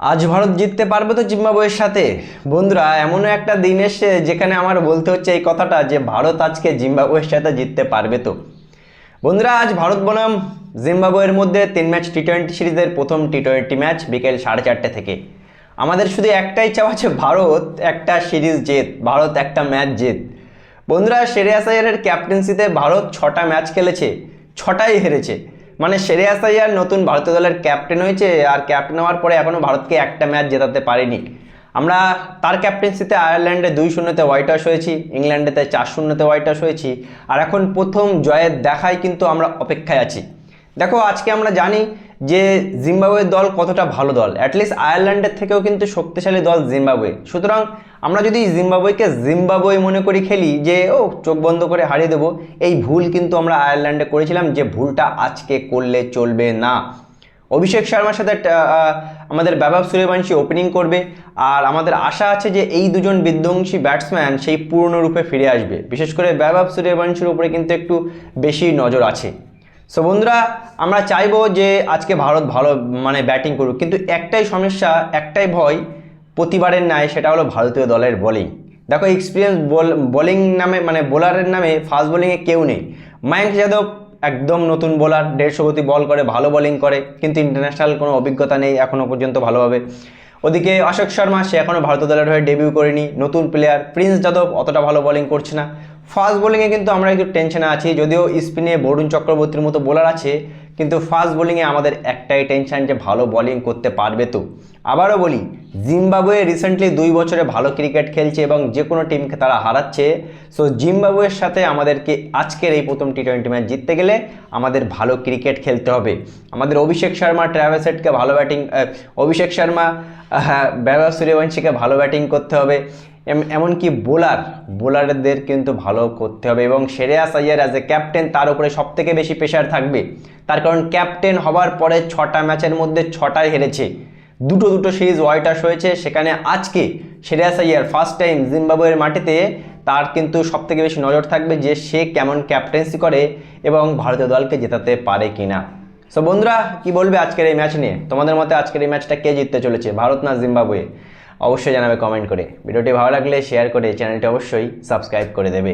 আজ ভারত জিততে পারবে তো জিম্বাবুয়ের সাথে? বন্ধুরা, এমনও একটা দিন এসে যেখানে আমার বলতে হচ্ছে এই কথাটা যে ভারত আজকে জিম্বাবুয়ের সাথে জিততে পারবে তো। বন্ধুরা, আজ ভারত বনাম জিম্বাবুয়ের মধ্যে 3 ম্যাচ টি-20 সিরিজের প্রথম টি-20 ম্যাচ বিকেল 4:30 থেকে। আমাদের শুধু একটাই চাওয়া আছে, ভারত একটা সিরিজ জেত, ভারত একটা ম্যাচ জেত। বন্ধুরা, শ্রেয়াস আইয়ারের ক্যাপ্টেন্সিতে ভারত 6টা ম্যাচ খেলেছে, 6টাই হেরেছে। মানে শ্রেয়াস আইয়ার নতুন ভারতীয় দলের ক্যাপ্টেন হয়েছে, আর ক্যাপ্টেন হওয়ার পরে এখনও ভারতকে একটা ম্যাচ জেতাতে পারেনি। আমরা তার ক্যাপ্টেন্সিতে আয়ারল্যান্ডে 2-0-তে হোয়াইট ওয়াশ হয়েছি, ইংল্যান্ডেতে 4-0-তে হোয়াইট ওয়াশ হয়েছি, আর এখন প্রথম জয়ের দেখায় কিন্তু আমরা অপেক্ষায় আছি। দেখো, আজকে আমরা জানি যে জিম্বাবুয়ের দল কতটা ভালো দল, অ্যাটলিস্ট আয়ারল্যান্ডের থেকেও কিন্তু শক্তিশালী দল জিম্বাবুয়ে। সুতরাং আমরা যদি জিম্বাবুয়েকে জিম্বাবুয়ে মনে করি খেলি, যে চোখ বন্ধ করে হারিয়ে দেবো, এই ভুল কিন্তু আমরা আয়ারল্যান্ডে করেছিলাম, যে ভুলটা আজকে করলে চলবে না। অভিষেক শর্মার সাথে আমাদের বৈভব সূর্যবংশী ওপেনিং করবে, আর আমাদের আশা আছে যে এই দুজন বিধ্বংসী ব্যাটসম্যান সেই পূর্ণরূপে ফিরে আসবে। বিশেষ করে বৈভব সূর্যবংশীর উপরে কিন্তু একটু বেশি নজর আছে। সো বন্ধুরা, আমরা চাইবো যে আজকে ভারত ভালো ব্যাটিং করুক, কিন্তু একটাই সমস্যা, একটাই ভয় প্রতিবারের ন্যায়, সেটা হলো ভারতীয় দলের বোলিং। দেখো, এক্সপিরিয়েন্স বোলিং নামে বোলারের নামে ফাস্ট বোলিংয়ে কেউ নেই। মায়াঙ্ক যাদব একদম নতুন বোলার, 150 গতি বল করে, ভালো বোলিং করে, কিন্তু ইন্টারন্যাশনাল কোনো অভিজ্ঞতা নেই এখনও পর্যন্ত ভালোভাবে। ওদিকে অশোক শর্মা, সে এখনও ভারতীয় দলের হয়ে ডেবিউ করেনি, নতুন প্লেয়ার। প্রিন্স যাদব অতটা ভালো বোলিং করছে না। ফাস্ট বোলিংয়ে কিন্তু আমরা একটু টেনশনে আছি, যদিও স্পিনে বরুণ চক্রবর্তীর মতো বোলার আছে, কিন্তু ফাস্ট বোলিংয়ে আমাদের একটাই টেনশন যে ভালো বোলিং করতে পারবে তো। আবারও বলি, জিম্বাবুয়ে রিসেন্টলি 2 বছরে ভালো ক্রিকেট খেলছে এবং যে কোনো টিমকে তারা হারাচ্ছে। সো জিম্বাবুয়ের সাথে আমাদেরকে আজকের এই প্রথম টি-20 ম্যাচ জিততে গেলে আমাদের ভালো ক্রিকেট খেলতে হবে। আমাদের অভিষেক শর্মা, ট্র্যাভিস হেডকে ভালো ব্যাটিং, বৈভব সূর্যবংশীকে ভালো ব্যাটিং করতে হবে, এমনকি বোলারদের কিন্তু ভালো করতে হবে। এবং Shreyas Iyer as a captain, তার উপরে সবথেকে বেশি প্রেশার থাকবে, তার কারণ ক্যাপ্টেন হবার পরে 6টা ম্যাচের মধ্যে 6টাই হেরেছে, দুটো সিরিজ হোয়াইট ওয়াশ হয়েছে। সেখানে আজকে শ্রেয়াস আইয়ার ফার্স্ট টাইম জিম্বাবুয়ের মাটিতে, তার কিন্তু সবথেকে বেশি নজর থাকবে যে সে কেমন ক্যাপ্টেন্সি করে এবং ভারতীয় দলকে জেতাতে পারে কিনা। সো বন্ধুরা, কি বলবে আজকের এই ম্যাচ নিয়ে? তোমাদের মতে আজকের এই ম্যাচটা কে জিততে চলেছে, ভারত না জিম্বাবুয়ে? অবশ্যই জানাবে কমেন্ট করে। ভিডিওটি ভালো লাগলে শেয়ার করে চ্যানেলটি অবশ্যই সাবস্ক্রাইব করে দেবে।